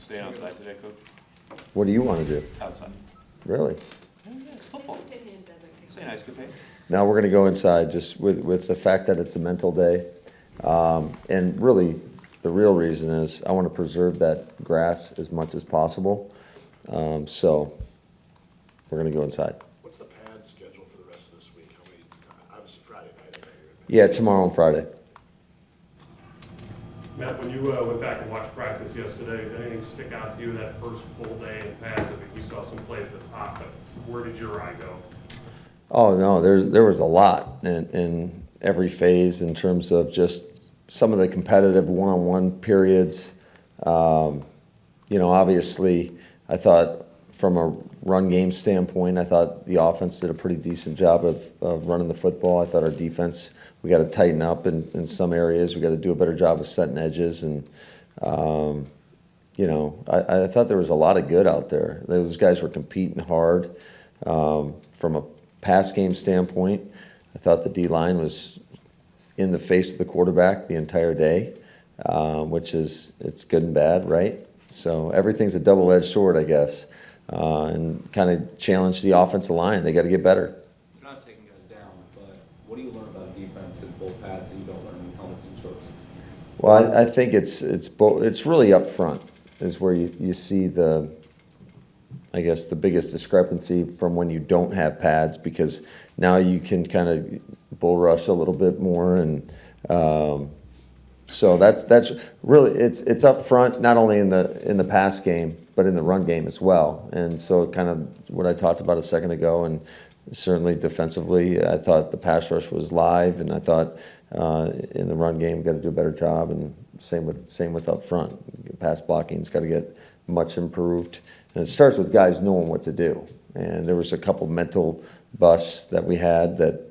Staying outside today, Coach? What do you want to do? Outside. Really? Oh, yeah, it's football. Say nice, Capay. Now we're going to go inside just with the fact that it's a mental day. And really, the real reason is I want to preserve that grass as much as possible. So we're going to go inside. What's the pad schedule for the rest of this week? How many, obviously Friday night, I know Yeah, tomorrow and Friday. Matt, when you went back and watched practice yesterday, did anything stick out to you that first full day in pads? I think you saw some plays at the top, but where did your eye go? Oh, no, there was a lot in every phase in terms of just some of the competitive one-on-one periods. Obviously, I thought from a run game standpoint, I thought the offense did a pretty decent job of running the football. I thought our defense, we got to tighten up in some areas. We got to do a better job of setting edges. And, I thought there was a lot of good out there. Those guys were competing hard. From a pass game standpoint, I thought the D-line was in the face of the quarterback the entire day, which is, it's good and bad, right? So everything's a double-edged sword, I guess, and kind of challenge the offensive line. They got to get better. You're not taking guys down, but what do you learn about defense in full pads that you don't learn in helmets and shorts? Well, I think it's really up front is where you see the biggest discrepancy from when you don't have pads, because now you can kind of bull rush a little bit more, and so that's really it's up front, not only in the pass game but in the run game as well. And so kind of what I talked about a second ago, and certainly defensively, I thought the pass rush was live, and I thought in the run game got to do a better job, and same with up front. Pass blocking's got to get much improved. And it starts with guys knowing what to do. And there was a couple mental busts that we had that,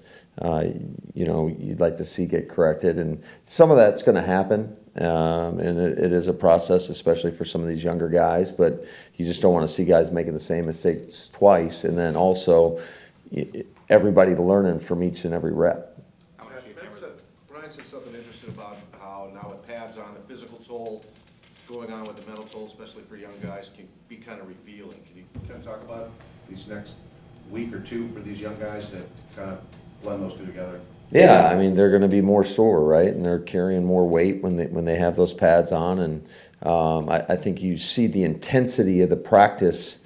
you'd like to see get corrected. And some of that's going to happen. And it is a process, especially for some of these younger guys. But you just don't want to see guys making the same mistakes twice. And then also everybody learning from each and every rep. Brian said something interesting about how now with pads on, the physical toll going on with the mental toll, especially for young guys, can be kind of revealing. Can you kind of talk about these next week or two for these young guys to kind of blend those two together? Yeah, I mean, they're going to be more sore, right? And they're carrying more weight when they have those pads on. And I think you see the intensity of the practice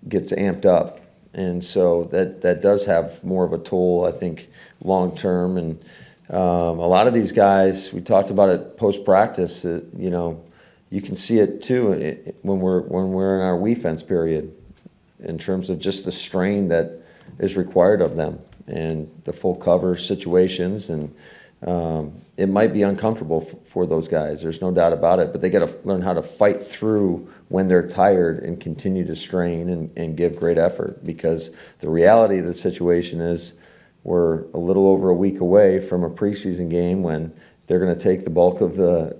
gets amped up. And so that does have more of a toll, I think, long term. And a lot of these guys, we talked about it post-practice, you can see it too when we're in our we-fence period in terms of just the strain that is required of them and the full cover situations. And it might be uncomfortable for those guys. There's no doubt about it. But they got to learn how to fight through when they're tired and continue to strain and give great effort, because the reality of the situation is we're a little over a week away from a preseason game when they're going to take the bulk of the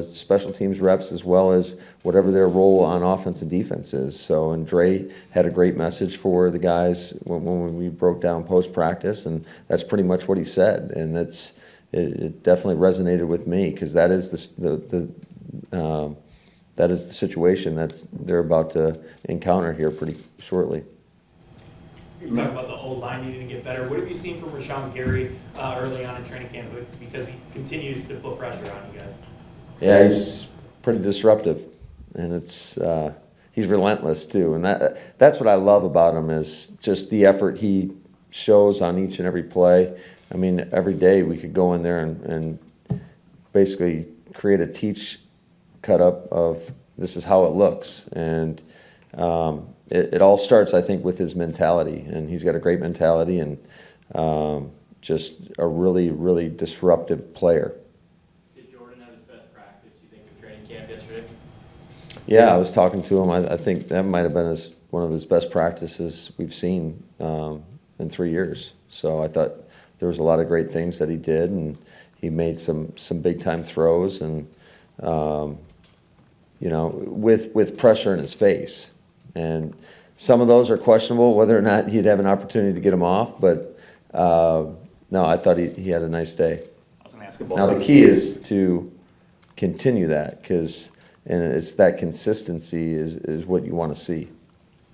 special teams reps as well as whatever their role on offense and defense is. So, and Dre had a great message for the guys when we broke down post-practice, and that's pretty much what he said. And it definitely resonated with me, because that is the situation that they're about to encounter here pretty shortly. You're talking about the old line needing to get better. What have you seen from Rashawn Gary early on in training camp? Because he continues to put pressure on you guys. Yeah, he's pretty disruptive, and he's relentless too. And that's what I love about him, is just the effort he shows on each and every play. I mean, every day we could go in there and basically create a teach cut up of this is how it looks. And it all starts, I think, with his mentality, and he's got a great mentality, and just a really, really disruptive player. Did Jordan have his best practice, you think, of training camp yesterday? Yeah, I was talking to him. I think that might have been one of his best practices we've seen in 3 years. So I thought there was a lot of great things that he did, and he made some big-time throws, and with pressure in his face. And some of those are questionable, whether or not he'd have an opportunity to get them off. But no, I thought he had a nice day. I was going to ask about Now the key is to continue that, because and it's that consistency is what you want to see.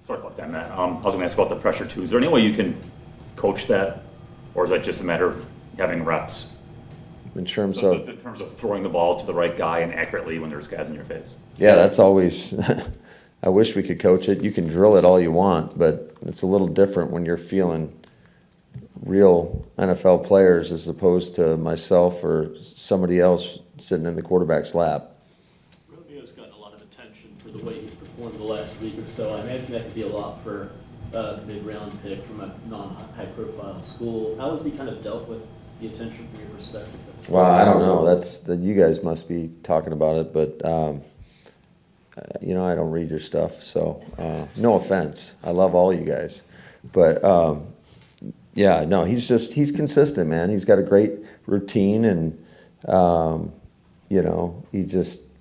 Sorry about that, Matt. I was gonna ask about the pressure too. Is there any way you can coach that, or is that just a matter of having reps? In terms of, In terms of throwing the ball to the right guy and accurately when there's guys in your face? yeah, that's always, I wish we could coach it. You can drill it all you want, but it's a little different when you're feeling real NFL players as opposed to myself or somebody else sitting in the quarterback's lap. Romeo's gotten a lot of attention for the way he's performed the last week or so. I imagine that could be a lot for a mid-round pick from a non-high-profile school. How has he kind of dealt with the attention from your perspective? Well, I don't know. You guys must be talking about it, but I don't read your stuff, so no offense. I love all you guys, but yeah, no, he's consistent, man. He's got a great routine, and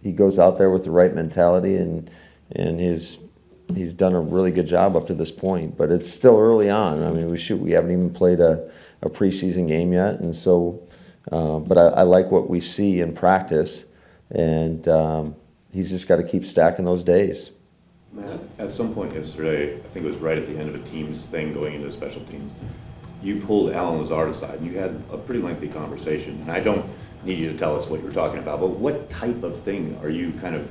he goes out there with the right mentality, and he's done a really good job up to this point. But it's still early on. I mean, we haven't even played a preseason game yet, and so. But I like what we see in practice, and he's just got to keep stacking those days. Matt, at some point yesterday, I think it was right at the end of a team's thing going into special teams, you pulled Alan Lazard aside and you had a pretty lengthy conversation. And I don't need you to tell us what you were talking about, but what type of thing are you kind of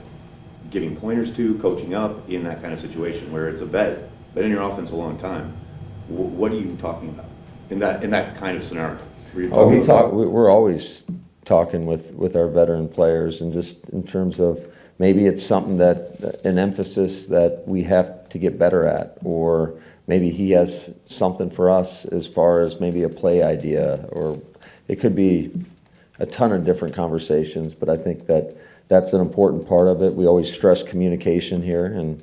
giving pointers to, coaching up in that kind of situation where it's a vet, been in your offense a long time? What are you talking about in that kind of scenario? We're always talking with our veteran players, and just in terms of maybe it's something an emphasis that we have to get better at, or maybe he has something for us as far as maybe a play idea, or it could be a ton of different conversations. But I think that's an important part of it. We always stress communication here, and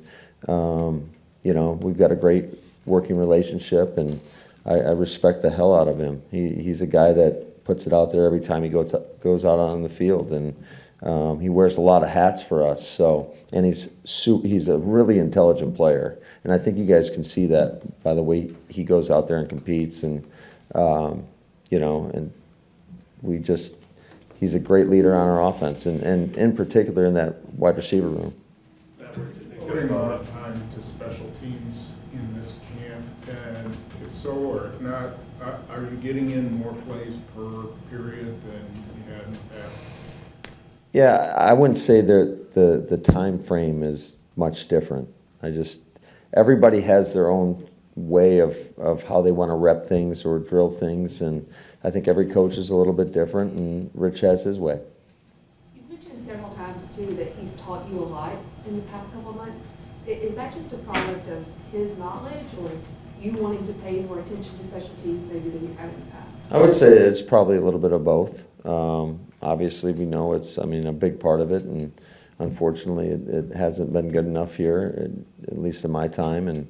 we've got a great working relationship, and I respect the hell out of him. He's a guy that puts it out there every time he goes out on the field, and he wears a lot of hats for us. So, and he's a really intelligent player, and I think you guys can see that by the way he goes out there and competes, and and he's a great leader on our offense, and in particular in that wide receiver room. Putting more time to special teams in this camp, and if so or if not, are you getting in more plays per period than you had in the past? Yeah, I wouldn't say that the time frame is much different. Everybody has their own way of how they want to rep things or drill things, and I think every coach is a little bit different, and Rich has his way. You've mentioned several times too that he's taught you a lot in the past couple of months. Is that just a product of his knowledge, or you wanting to pay more attention to special teams maybe than you have in the past? I would say it's probably a little bit of both. Obviously, we know it's a big part of it, and unfortunately, it hasn't been good enough here, at least in my time, and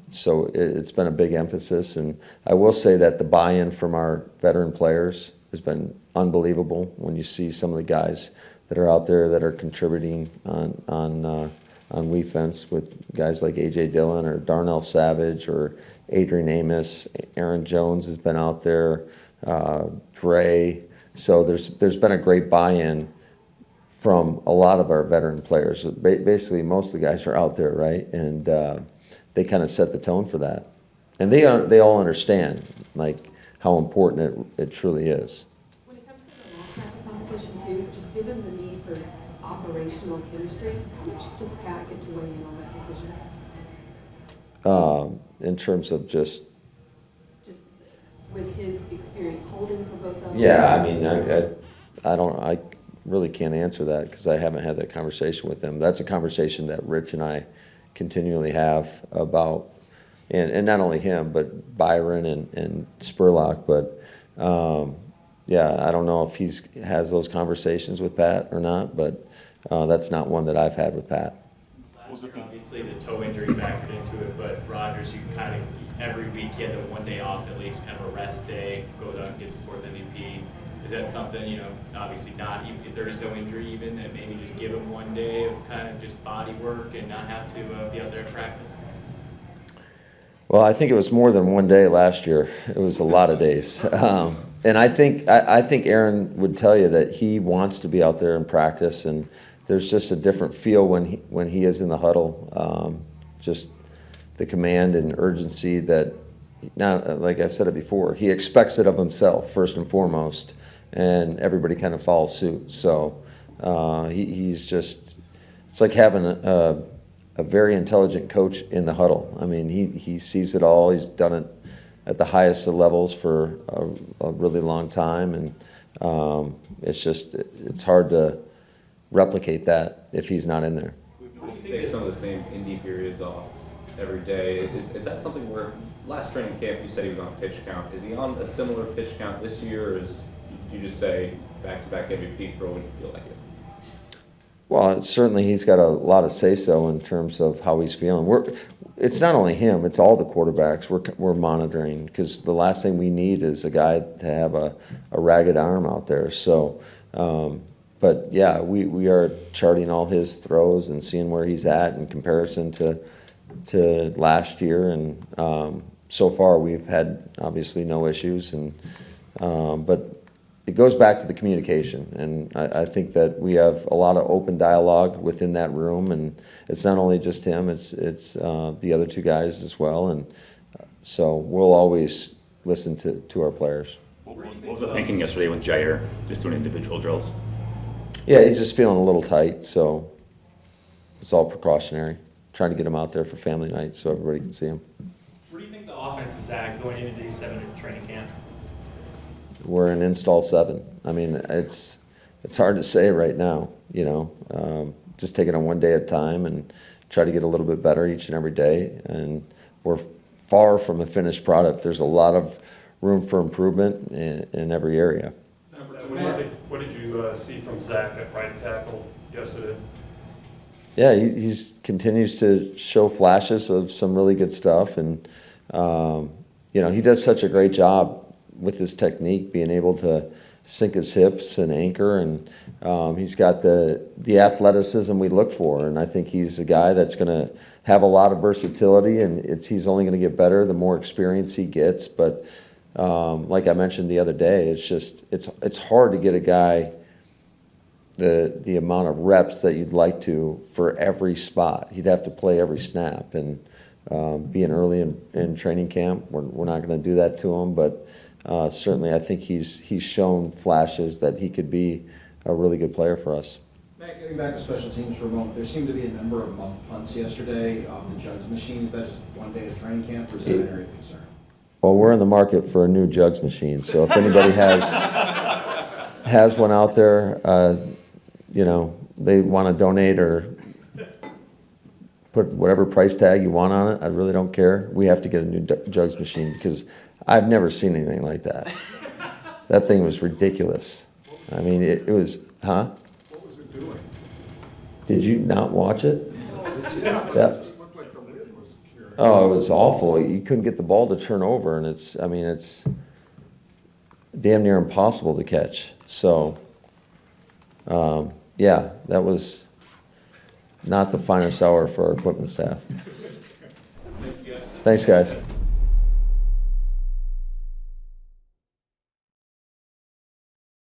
so it's been a big emphasis. And I will say that the buy-in from our veteran players has been unbelievable when you see some of the guys that are out there that are contributing on defense, with guys like A.J. Dillon or Darnell Savage or Adrian Amos. Aaron Jones has been out there, Dre. So there's been a great buy-in from a lot of our veteran players. Basically, most of the guys are out there, right? And they kind of set the tone for that. And they all understand, like, how important it truly is. When it comes to the long snapper competition too, just given the need for operational chemistry, how much does Pat get to weigh in on that decision? In terms of just with his experience holding for both of them? Yeah, I really can't answer that because I haven't had that conversation with him. That's a conversation that Rich and I continually have about, and not only him, but Byron and Spurlock. But yeah, I don't know if he has those conversations with Pat or not, but that's not one that I've had with Pat. Last year, obviously, the toe injury factored into it, but Rodgers, you kind of, every week he had the 1 day off at least, kind of a rest day, goes out and gets a fourth MVP. Is that something, obviously not, if there is no injury even, that maybe just give him 1 day of kind of just body work and not have to be out there at practice? Well, I think it was more than 1 day last year. It was a lot of days. And I think Aaron would tell you that he wants to be out there and practice, and there's just a different feel when he is in the huddle. Just the command and urgency that, now, like I've said it before, he expects it of himself first and foremost, and everybody kind of follows suit. So he's just, it's like having a very intelligent coach in the huddle. I mean, he sees it all. He's done it at the highest of levels for a really long time, and it's hard to replicate that if he's not in there. Take some of the same indie periods off every day. Is that something where last training camp you said he was on pitch count? Is he on a similar pitch count this year, or is you just say back-to-back MVP throw when you feel like it? Well, certainly he's got a lot of say-so in terms of how he's feeling. It's not only him; it's all the quarterbacks we're monitoring, because the last thing we need is a guy to have a ragged arm out there. So, but yeah, we are charting all his throws and seeing where he's at in comparison to last year, and so far we've had obviously no issues, and but it goes back to the communication, and I think that we have a lot of open dialogue within that room, and it's not only just him, it's the other two guys as well, and so we'll always listen to our players. What was the thinking yesterday with Jair, just doing individual drills? Yeah, he's just feeling a little tight, so it's all precautionary, trying to get him out there for family night so everybody can see him. Where do you think the offense is at going into day 7 of training camp? We're in install 7. I mean, it's hard to say right now, you know. Just take it on one day at a time and try to get a little bit better each and every day. And we're far from a finished product. There's a lot of room for improvement in every area. What did you see from Zach at right tackle yesterday? Yeah, he continues to show flashes of some really good stuff, and you know, he does such a great job with his technique, being able to sink his hips and anchor, and he's got the athleticism we look for, and I think he's a guy that's going to have a lot of versatility, and he's only going to get better the more experience he gets. But like I mentioned the other day, it's hard to get a guy the amount of reps that you'd like to for every spot. He'd have to play every snap, and being early in training camp, we're not going to do that to him, but certainly I think he's shown flashes that he could be a really good player for us. Matt, getting back to special teams for a moment, there seemed to be a number of muffed punts yesterday off the jugs machine. Is that just one day of training camp, or is that an area of concern? Well, we're in the market for a new jugs machine, so if anybody has one out there, you know, they want to donate or put whatever price tag you want on it, I really don't care. We have to get a new jugs machine, because I've never seen anything like that. That thing was ridiculous. I mean, it was, huh? What was it doing? Did you not watch it? No, it just looked like the lid was curing. Oh, it was awful. You couldn't get the ball to turn over, and it's damn near impossible to catch. So, yeah, that was not the finest hour for our equipment staff. Thanks, guys.